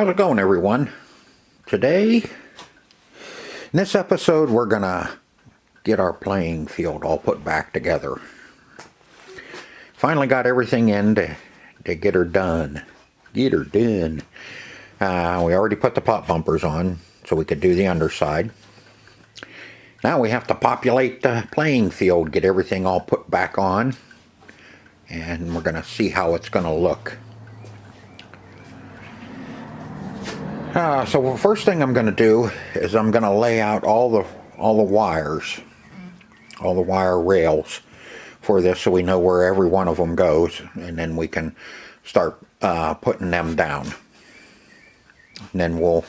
How's it going, everyone? Today, in this episode, we're gonna get our playing field all put back together. Finally got everything in to get her done. We already put the pot bumpers on so we could do the underside. Now we have to populate the playing field, get everything all put back on, and we're gonna see how it's gonna look. So the first thing I'm going to do is I'm going to lay out all the wires, all the wire rails for this, so we know where every one of them goes, and then we can start putting them down. And then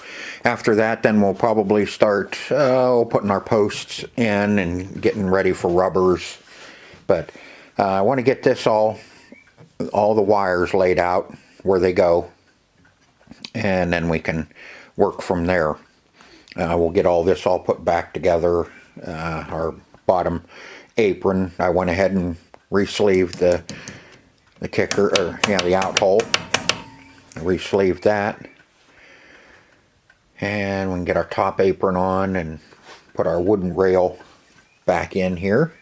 after that, we'll probably start putting our posts in and getting ready for rubbers. But I want to get this all the wires laid out where they go, and then we can work from there. We'll get all this all put back together. Our bottom apron, I went ahead and re-sleeved the kicker, or the out hole. Re-sleeved that, and we can get our top apron on and put our wooden rail back in here.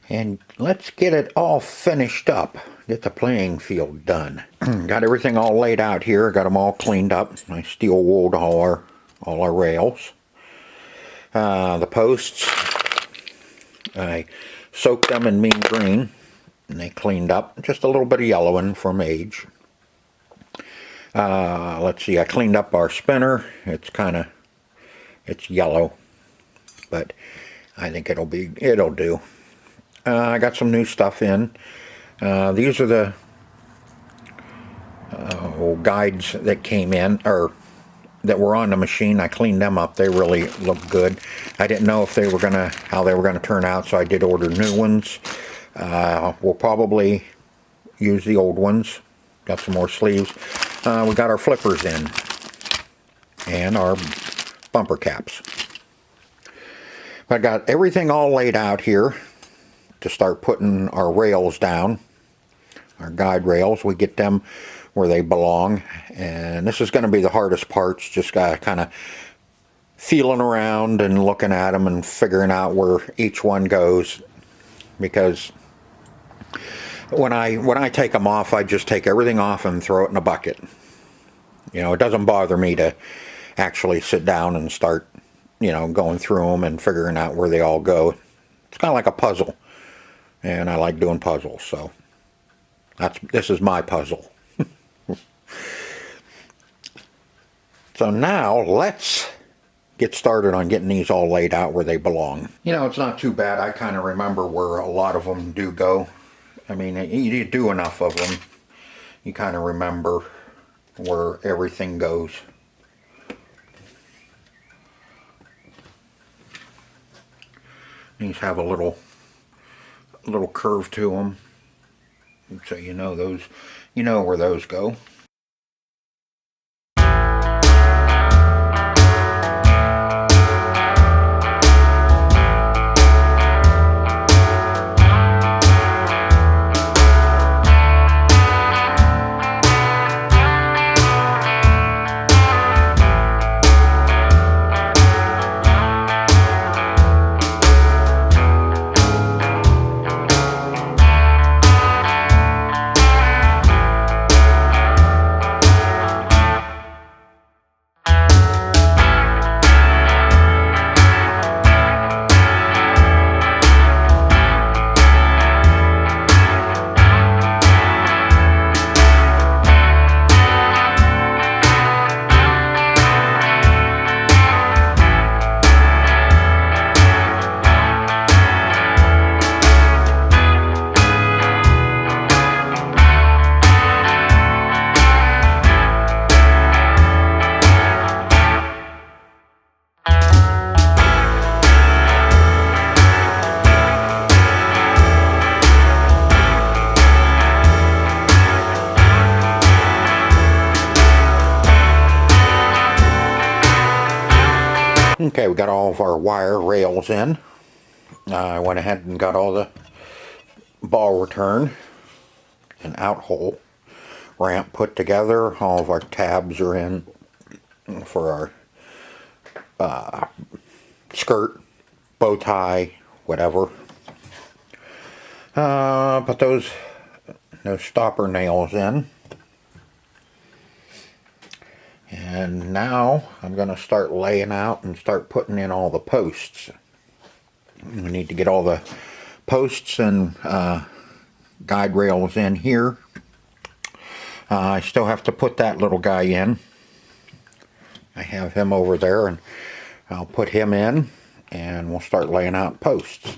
And let's get it all finished up. Get the playing field done. Got everything all laid out here. Got them all cleaned up. I steel wooled all our rails. The posts, I soaked them in mean green, and they cleaned up. Just a little bit of yellowing from age. Let's see. I cleaned up our spinner. It's yellow, but I think it'll do. I got some new stuff in. These are the guides that came in, or that were on the machine. I cleaned them up. They really look good. I didn't know if how they were gonna turn out, so I did order new ones. We'll probably use the old ones. Got some more sleeves. We got our flippers in, and our bumper caps. I got everything all laid out here to start putting our rails down, our guide rails. We get them where they belong, and this is going to be the hardest parts, just kind of feeling around and looking at them and figuring out where each one goes, because when I take them off, I just take everything off and throw it in a bucket. It doesn't bother me to actually sit down and start going through them and figuring out where they all go. It's kind of like a puzzle. And I like doing puzzles, so this is my puzzle. So now let's get started on getting these all laid out where they belong. It's not too bad. I kind of remember where a lot of them do go. I mean, you do enough of them, you kind of remember where everything goes. These have a little curve to them, so you know where those go. Okay, we got all of our wire rails in. I went ahead and got all the ball return and out hole ramp put together. All of our tabs are in for our skirt, bow tie, whatever. Put those stopper nails in. And now I'm going to start laying out and start putting in all the posts. We need to get all the posts and guide rails in here. I still have to put that little guy in. I have him over there, and I'll put him in and we'll start laying out posts.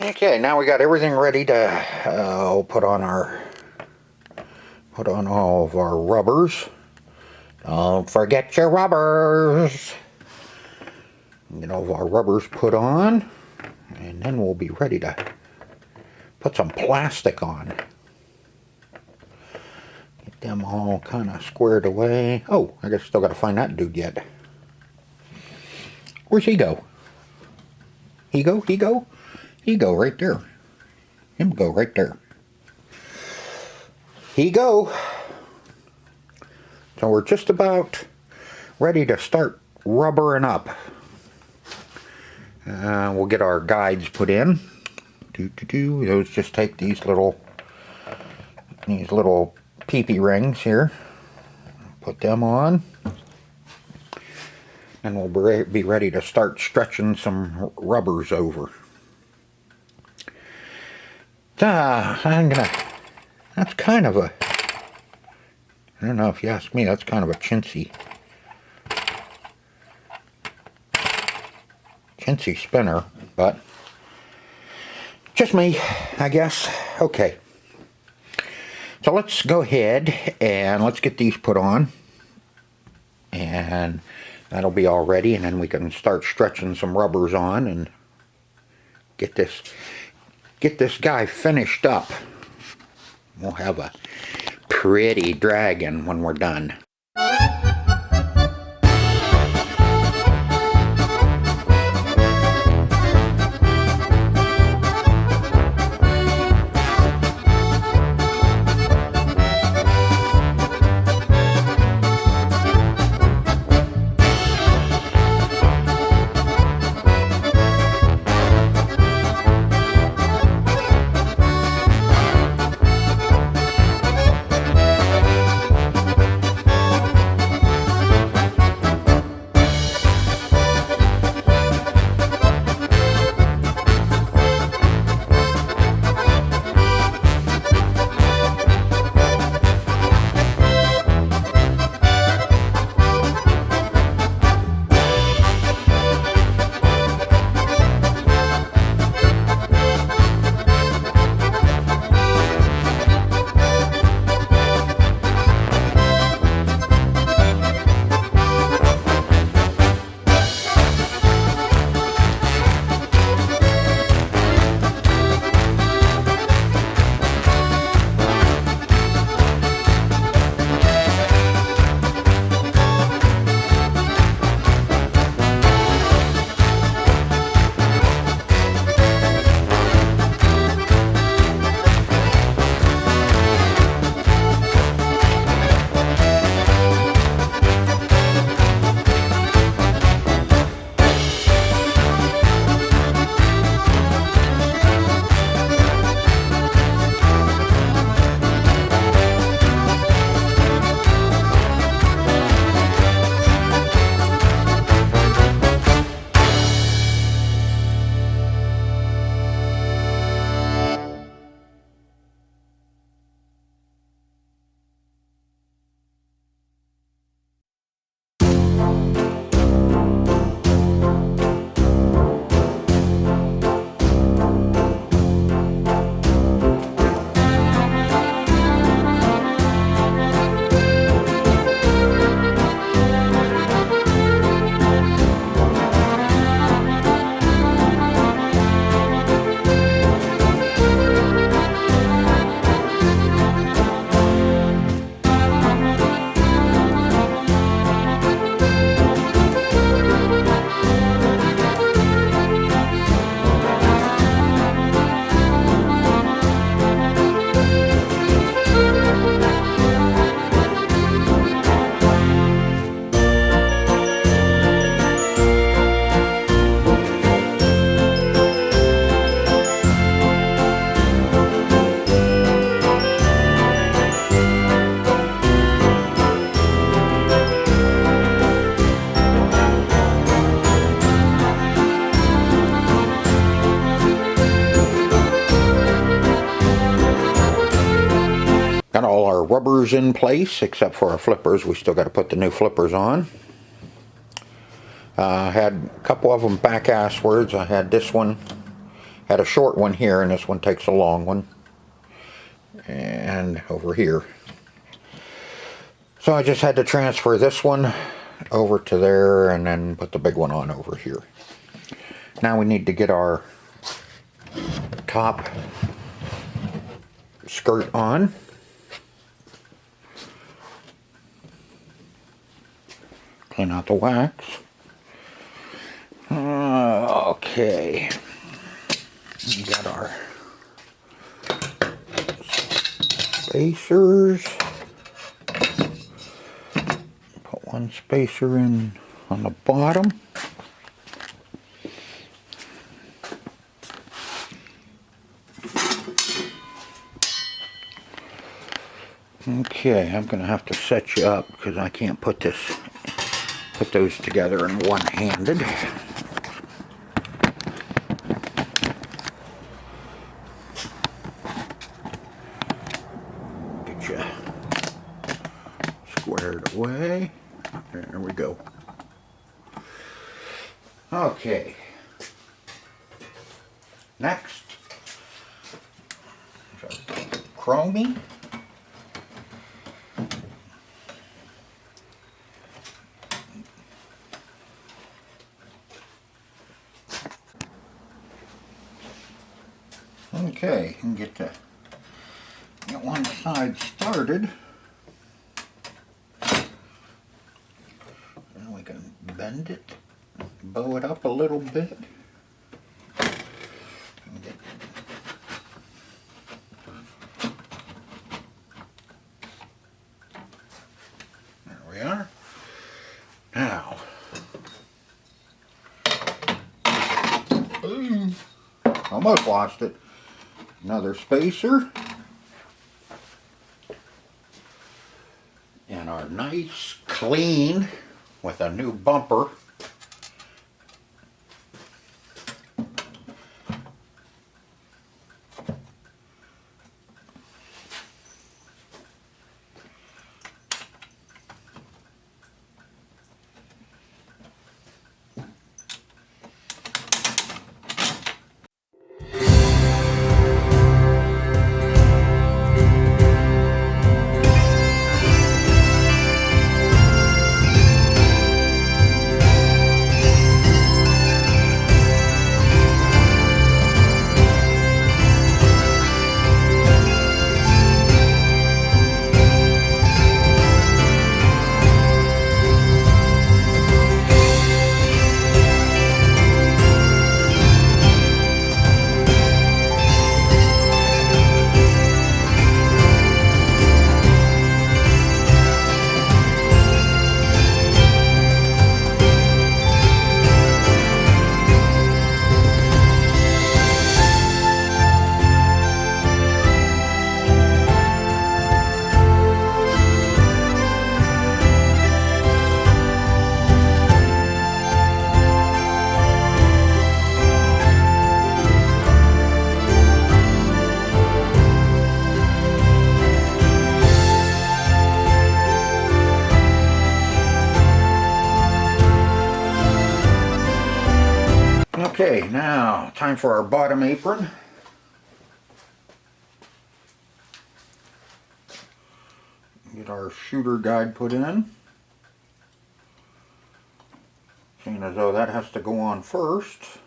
Okay, now we got everything ready to put on all of our rubbers. Don't forget your rubbers. Get all of our rubbers put on, and then we'll be ready to put some plastic on. Get them all kind of squared away. Oh, I guess still got to find that dude yet. Where's he go? He go right there. Him go right there. He go. So we're just about ready to start rubbering up. We'll get our guides put in. Those just take these little peepee rings here. Put them on. And we'll be ready to start stretching some rubbers over. That's kind of a, I don't know if you ask me, that's kind of a chintzy spinner, but just me, I guess. Okay. So let's go ahead and let's get these put on. And that'll be all ready, and then we can start stretching some rubbers on and get this guy finished up. We'll have a pretty dragon when we're done. Got all our rubbers in place except for our flippers. We still got to put the new flippers on. Had a couple of them back asswards. I had this one Had a short one here, and this one takes a long one. And over here. So I just had to transfer this one over to there and then put the big one on over here. Now we need to get our top skirt on. Clean out the wax. Okay. We got our spacers. Put one spacer in on the bottom. Okay, I'm gonna have to set you up because I can't put those together in one-handed. Get you squared away. There we go. Okay. Next, chromie. Okay, and get one side started. And we can bend it, bow it up a little bit. There we are. Now, boom, almost lost it. Another spacer. And our nice clean with a new bumper. Okay, now time for our bottom apron. Get our shooter guide put in. Seeing as though that has to go on first.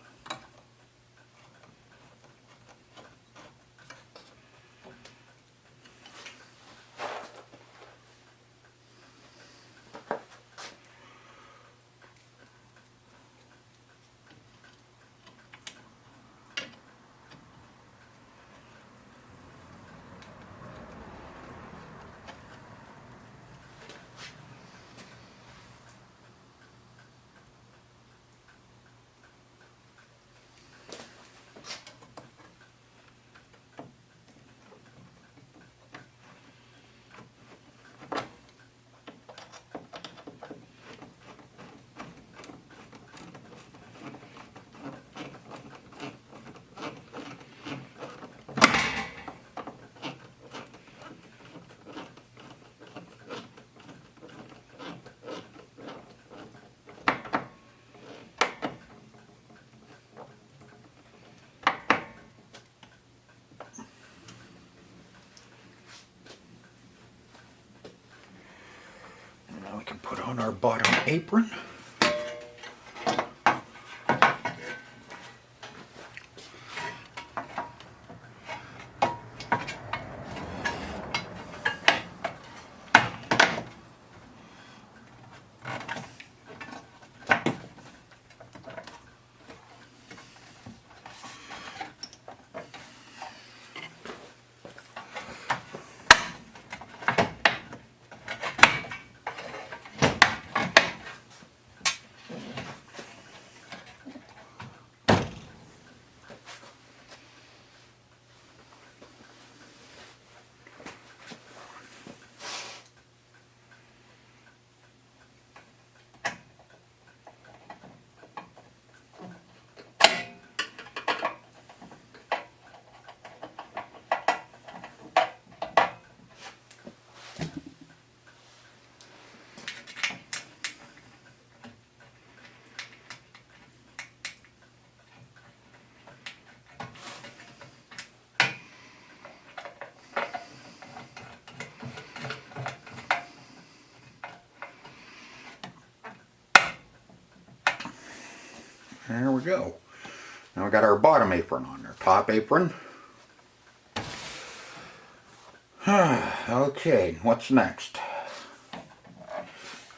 we can put on our bottom apron. There we go. Now we got our bottom apron on there. Top apron. Okay, what's next?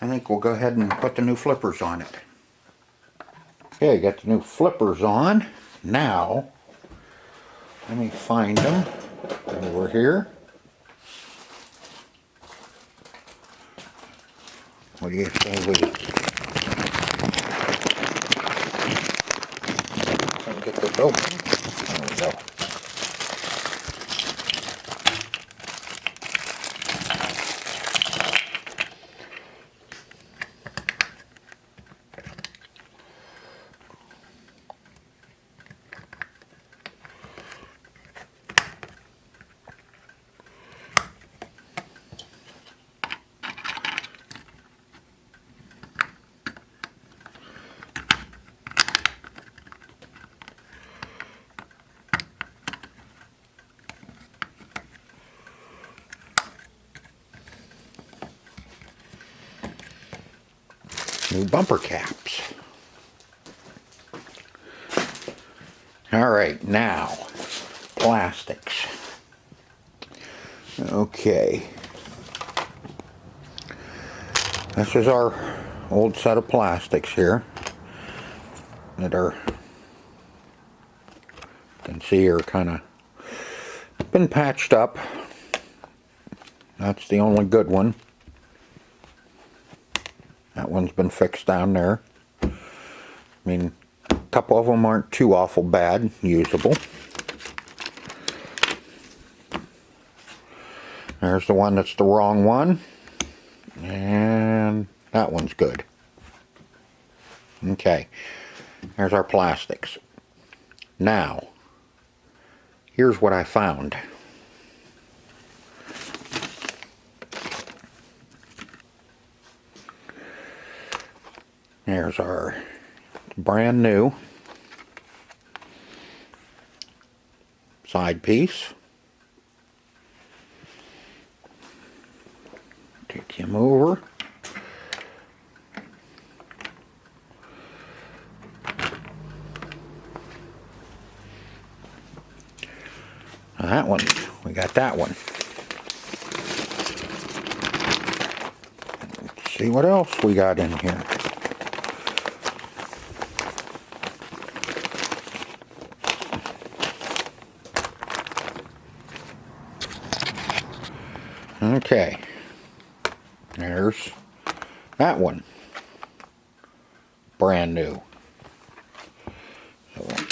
I think we'll go ahead and put the new flippers on it. Okay, got the new flippers on. Now, let me find them over here. What do you say we get this open? There we go. New bumper caps. Alright, now plastics. Okay. This is our old set of plastics here that are, you can see, are kind of been patched up. That's the only good one. That one's been fixed down there. I mean, a couple of them aren't too awful bad, usable. There's the one that's the wrong one. And that one's good. Okay, there's our plastics. Now, here's what I found. There's our brand new side piece. Take him over. Now that one, we got that one. Let's see what else we got in here. Okay, there's that one, brand new. So we'll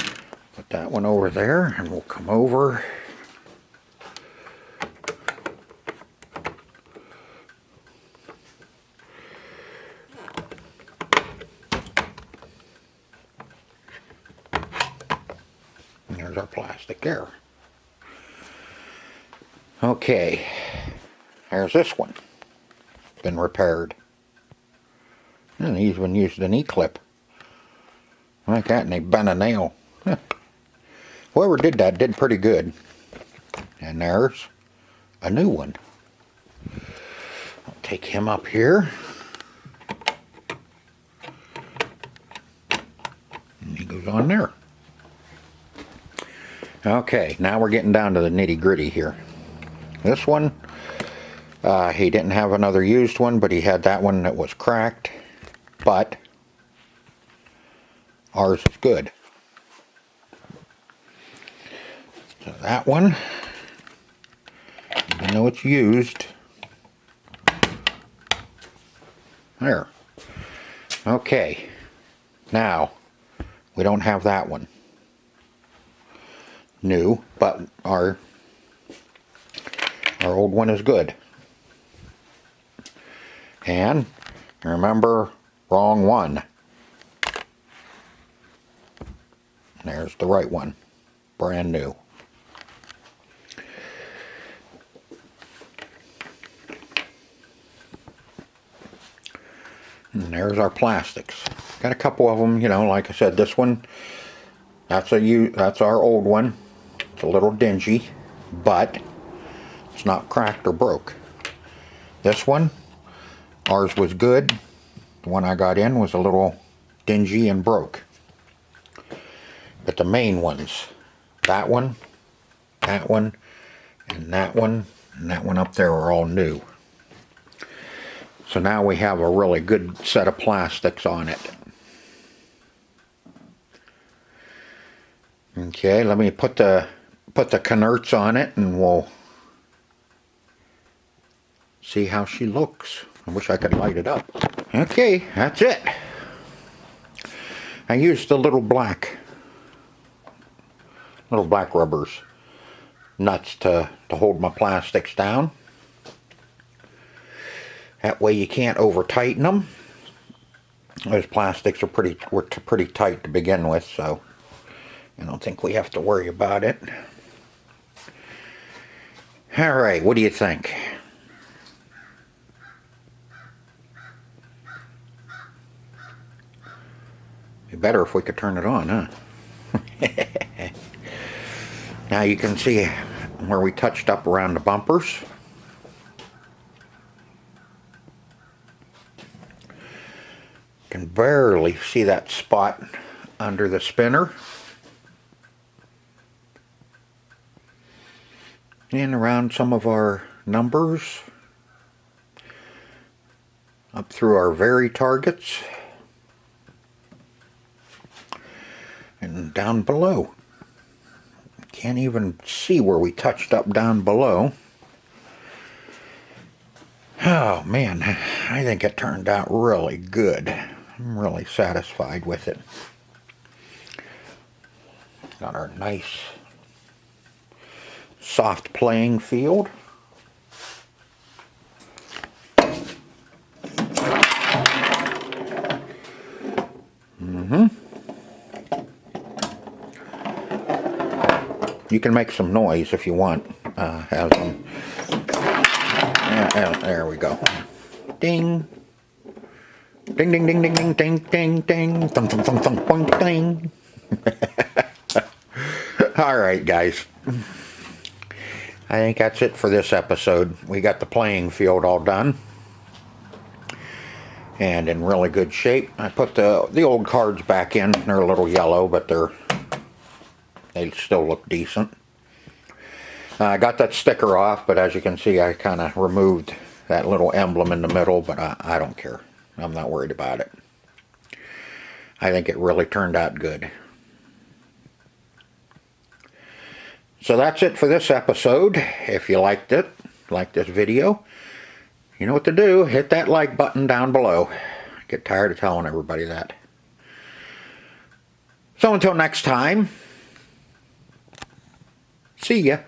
put that one over there, and we'll come over. And there's our plastic there. Okay. There's this one. Been repaired. And he's been used an E-clip. Like that, and they bent a nail. Huh. Whoever did that did pretty good. And there's a new one. I'll take him up here. goes on there. Okay, now we're getting down to the nitty-gritty here. This one, he didn't have another used one, but he had that one that was cracked. But ours is good. So that one, even though it's used, there. Okay, now we don't have that one new, but our old one is good. And remember, wrong one. There's the right one, brand new. And there's our plastics. Got a couple of them, you know, like I said, this one, that's our old one. It's a little dingy, but it's not cracked or broke. This one, ours was good. The one I got in was a little dingy and broke. But the main ones, that one, and that one, and that one up there are all new. So now we have a really good set of plastics on it. Okay, let me put the Knerts on it and we'll see how she looks. I wish I could light it up. Okay, that's it. I used the little black rubbers nuts to hold my plastics down. That way you can't over tighten them. Those plastics were pretty tight to begin with, so I don't think we have to worry about it. Alright, what do you think? Be better if we could turn it on, huh? Now you can see where we touched up around the bumpers. Can barely see that spot under the spinner. And around some of our numbers. Up through our very targets. And down below. Can't even see where we touched up down below. Oh man, I think it turned out really good. I'm really satisfied with it. Got our nice soft playing field. You can make some noise if you want. Have some. There we go. Ding. Ding, ding, ding, ding, ding, ding, ding, ding. Thunk, thunk, thunk, thunk, boink, ding. Alright, guys. I think that's it for this episode. We got the playing field all done. And in really good shape. I put the old cards back in. They're a little yellow, but they still look decent. I got that sticker off, but as you can see, I kind of removed that little emblem in the middle, but I don't care. I'm not worried about it. I think it really turned out good. So that's it for this episode. If you liked it, like this video, you know what to do. Hit that like button down below. I get tired of telling everybody that. So until next time, see ya.